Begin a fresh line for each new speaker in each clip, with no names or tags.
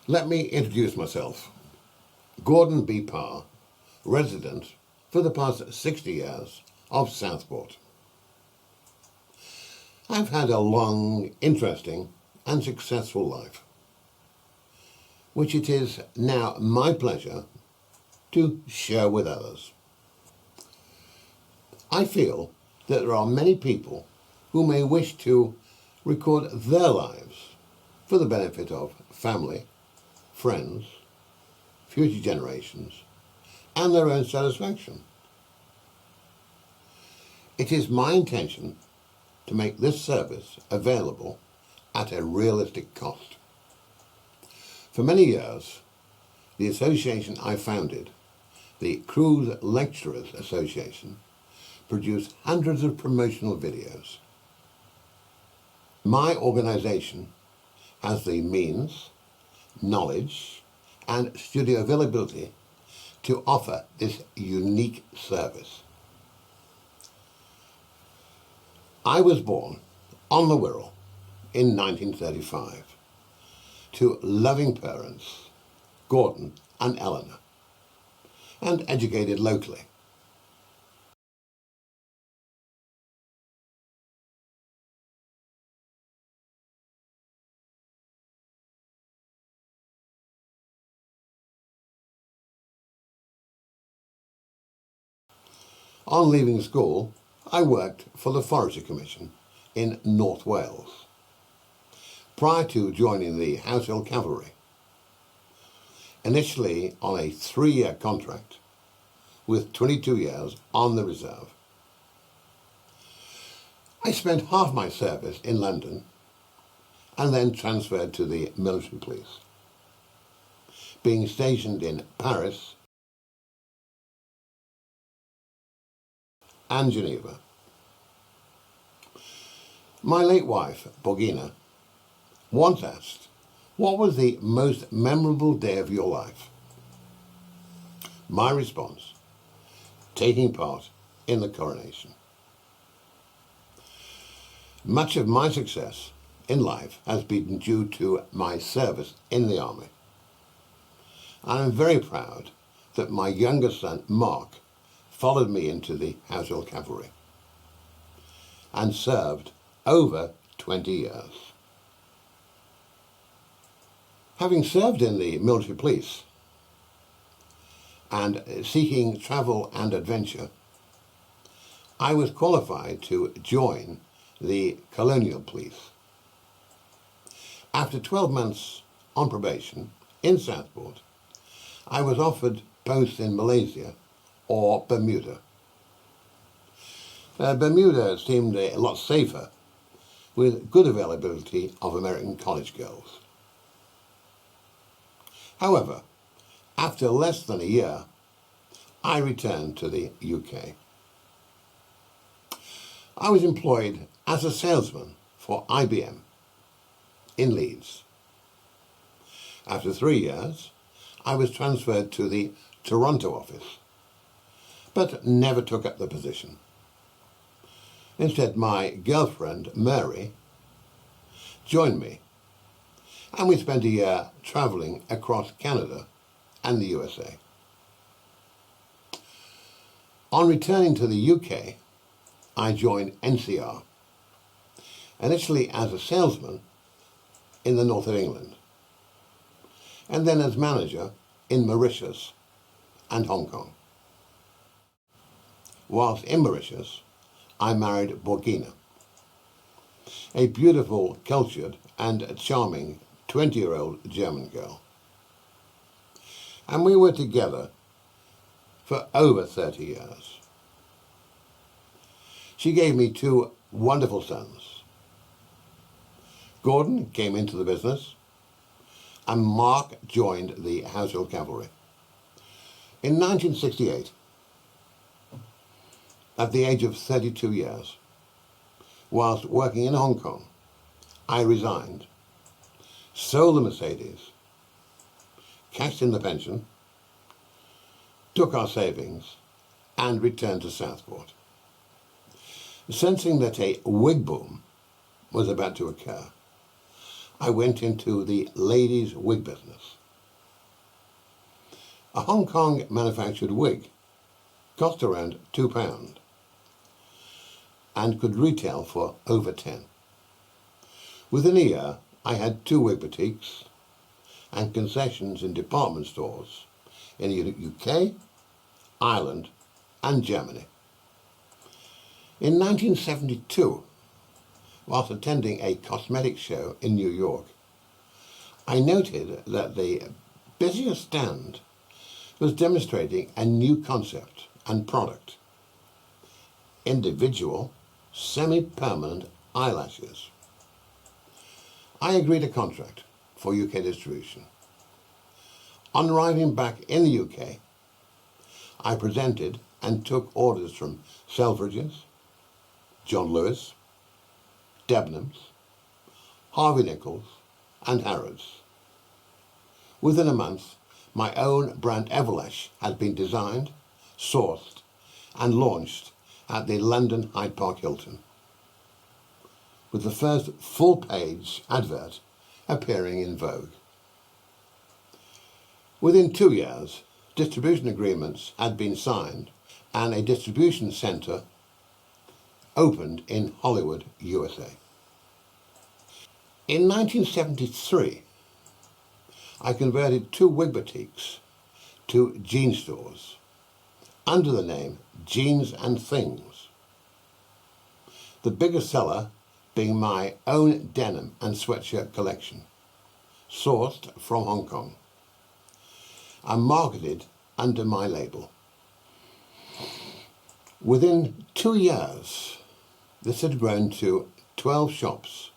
Let me introduce myself. Gordon B. Parr, resident for the past 60 years of Southport. I've had a long, interesting and successful life, which it is now my pleasure to share with others. I feel that there are many people who may wish to record their lives for the benefit of family, friends, future generations, and their own satisfaction. It is my intention to make this service available at a realistic cost. For many years, the association I founded, the Cruise Lecturers Association, produced hundreds of promotional videos. My organisation has the means, knowledge and studio availability to offer this unique service. I was born on the Wirral in 1935 to loving parents, Gordon and Eleanor, and educated locally. On leaving school, I worked for the Forestry Commission in North Wales, prior to joining the Household Cavalry, initially on a 3-year contract with 22 years on the reserve. I spent half my service in London and then transferred to the military police, being stationed in Paris and Geneva. My late wife, Borgina, once asked, "What was the most memorable day of your life?" My response, taking part in the coronation. Much of my success in life has been due to my service in the army. I am very proud that my younger son, Mark, followed me into the Household Cavalry and served over 20 years. Having served in the military police and seeking travel and adventure, I was qualified to join the colonial police. After 12 months on probation in Southport, I was offered posts in Malaysia or Bermuda. Bermuda seemed a lot safer, with good availability of American college girls. However, after less than a year, I returned to the UK. I was employed as a salesman for IBM in Leeds. After 3 years, I was transferred to the Toronto office, but never took up the position. Instead, my girlfriend, Mary, joined me, and we spent a year travelling across Canada and the USA. On returning to the UK, I joined NCR, initially as a salesman in the north of England, and then as manager in Mauritius and Hong Kong. Whilst in Mauritius, I married Borgina, a beautiful, cultured and charming 20-year-old German girl. And we were together for over 30 years. She gave me 2 wonderful sons. Gordon came into the business, and Mark joined the Household Cavalry. In 1968, at the age of 32 years, whilst working in Hong Kong, I resigned, sold the Mercedes, cashed in the pension, took our savings, and returned to Southport. Sensing that a wig boom was about to occur, I went into the ladies' wig business. A Hong Kong manufactured wig cost around £2 and could retail for over 10. Within a year, I had 2 wig boutiques and concessions in department stores in the UK, Ireland and Germany. In 1972, whilst attending a cosmetic show in New York, I noted that the busiest stand was demonstrating a new concept and product: individual, semi-permanent eyelashes. I agreed a contract for UK distribution. On arriving back in the UK, I presented and took orders from Selfridges, John Lewis, Debenhams, Harvey Nichols and Harrods. Within a month, my own brand Everlash had been designed, sourced and launched at the London Hyde Park Hilton, with the first full-page advert appearing in Vogue. Within 2 years, distribution agreements had been signed and a distribution centre opened in Hollywood, USA. In 1973, I converted 2 wig boutiques to jean stores under the name Jeans and Things, the biggest seller being my own denim and sweatshirt collection, sourced from Hong Kong and marketed under my label. Within 2 years, this had grown to 12 shops,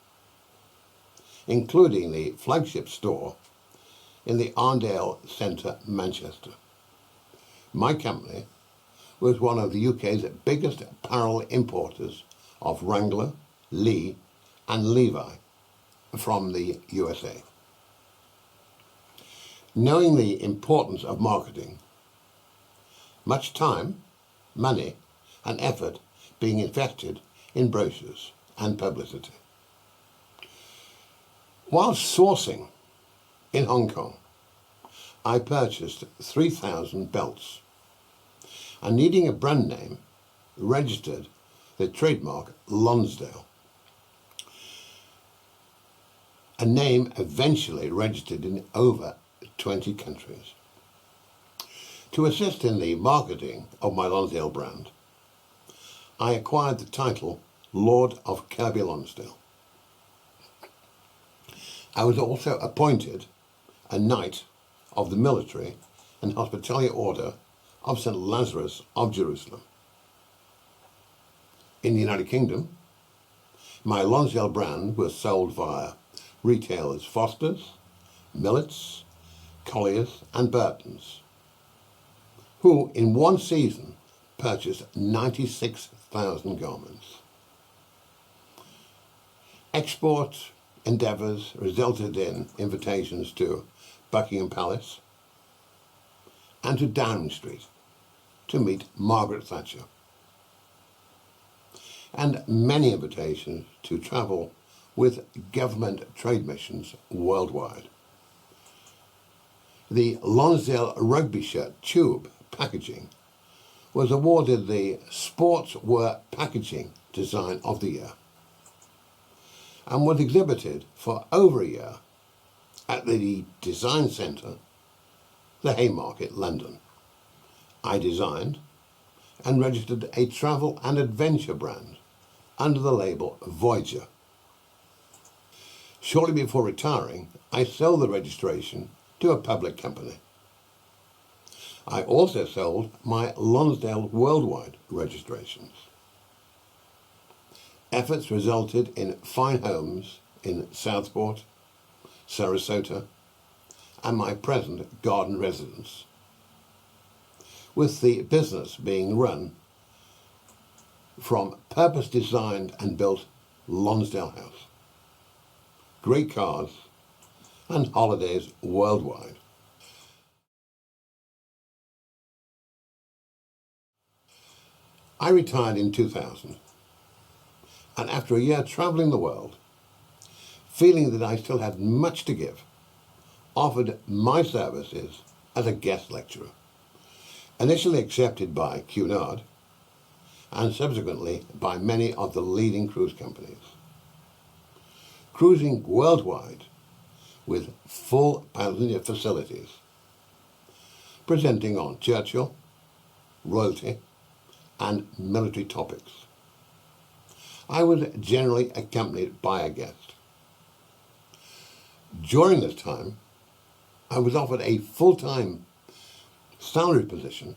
including the flagship store in the Arndale Centre, Manchester. My company was one of the UK's biggest apparel importers of Wrangler, Lee and Levi from the USA. Knowing the importance of marketing, much time, money and effort being invested in brochures and publicity. While sourcing in Hong Kong, I purchased 3,000 belts and, needing a brand name, registered the trademark Lonsdale, a name eventually registered in over 20 countries. To assist in the marketing of my Lonsdale brand, I acquired the title Lord of Kirby Lonsdale. I was also appointed a Knight of the Military and Hospitality Order of St. Lazarus of Jerusalem. In the United Kingdom, my Lonsdale brand was sold via retailers Foster's, Millet's, Collier's and Burton's, who in one season purchased 96,000 garments. Export endeavours resulted in invitations to Buckingham Palace and to Downing Street to meet Margaret Thatcher, and many invitations to travel with government trade missions worldwide. The Lonsdale rugby shirt tube packaging was awarded the Sportswear Packaging Design of the Year and was exhibited for over a year at the Design Centre, the Haymarket, London. I designed and registered a travel and adventure brand under the label Voyager. Shortly before retiring, I sold the registration to a public company. I also sold my Lonsdale Worldwide registrations. Efforts resulted in fine homes in Southport, Sarasota, and my present garden residence, with the business being run from purpose-designed and built Lonsdale House, great cars, and holidays worldwide. I retired in 2000, and after a year travelling the world, feeling that I still had much to give, offered my services as a guest lecturer, initially accepted by Cunard and subsequently by many of the leading cruise companies. Cruising worldwide with full passenger facilities, presenting on Churchill, royalty and military topics. I was generally accompanied by a guest. During this time, I was offered a full-time salary position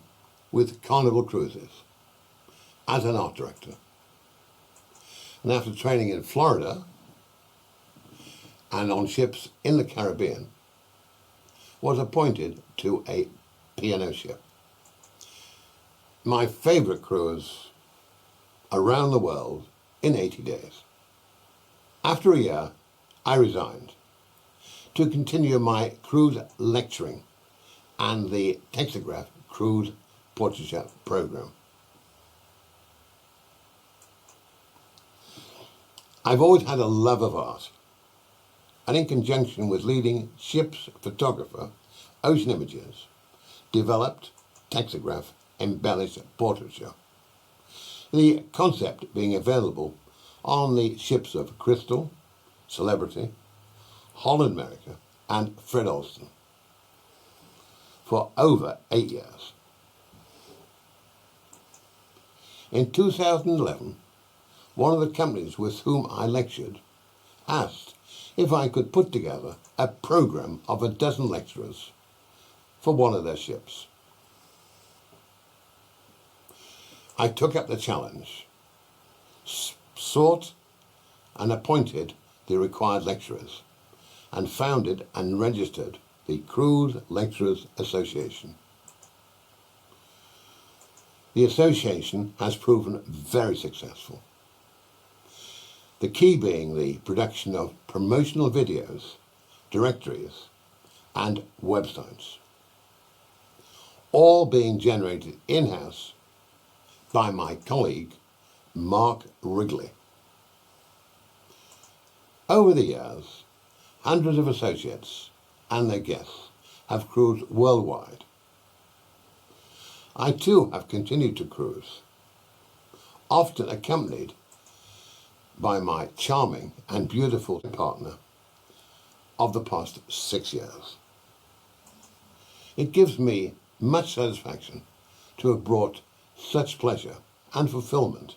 with Carnival Cruises as an art director. And after training in Florida and on ships in the Caribbean, was appointed to a P&O ship. My favourite cruise around the world in 80 days. After a year, I resigned to continue my cruise lecturing and the Textograph Cruise Portraiture program. I've always had a love of art, and in conjunction with leading ship's photographer, Ocean Images developed Textograph embellished portraiture. The concept being available on the ships of Crystal, Celebrity, Holland America and Fred Olsen for over 8 years. In 2011, one of the companies with whom I lectured asked if I could put together a program of a dozen lecturers for one of their ships. I took up the challenge, sought and appointed the required lecturers, and founded and registered the Cruise Lecturers Association. The association has proven very successful. The key being the production of promotional videos, directories, and websites, all being generated in-house by my colleague, Mark Wrigley. Over the years, hundreds of associates and their guests have cruised worldwide. I too have continued to cruise, often accompanied by my charming and beautiful partner of the past 6 years. It gives me much satisfaction to have brought such pleasure and fulfillment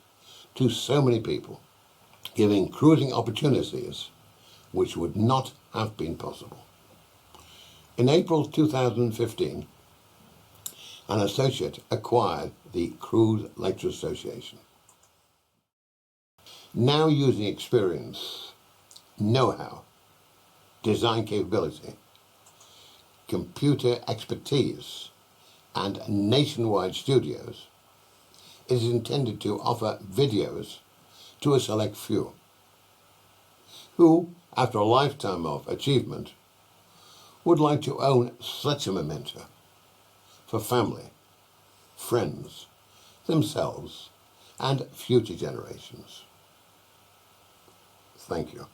to so many people, giving cruising opportunities which would not have been possible. In April 2015, an associate acquired the Cruise Lecturers Association. Now using experience, know-how, design capability, computer expertise, and nationwide studios, it is intended to offer videos to a select few who, after a lifetime of achievement, would like to own such a memento for family, friends, themselves, and future generations. Thank you.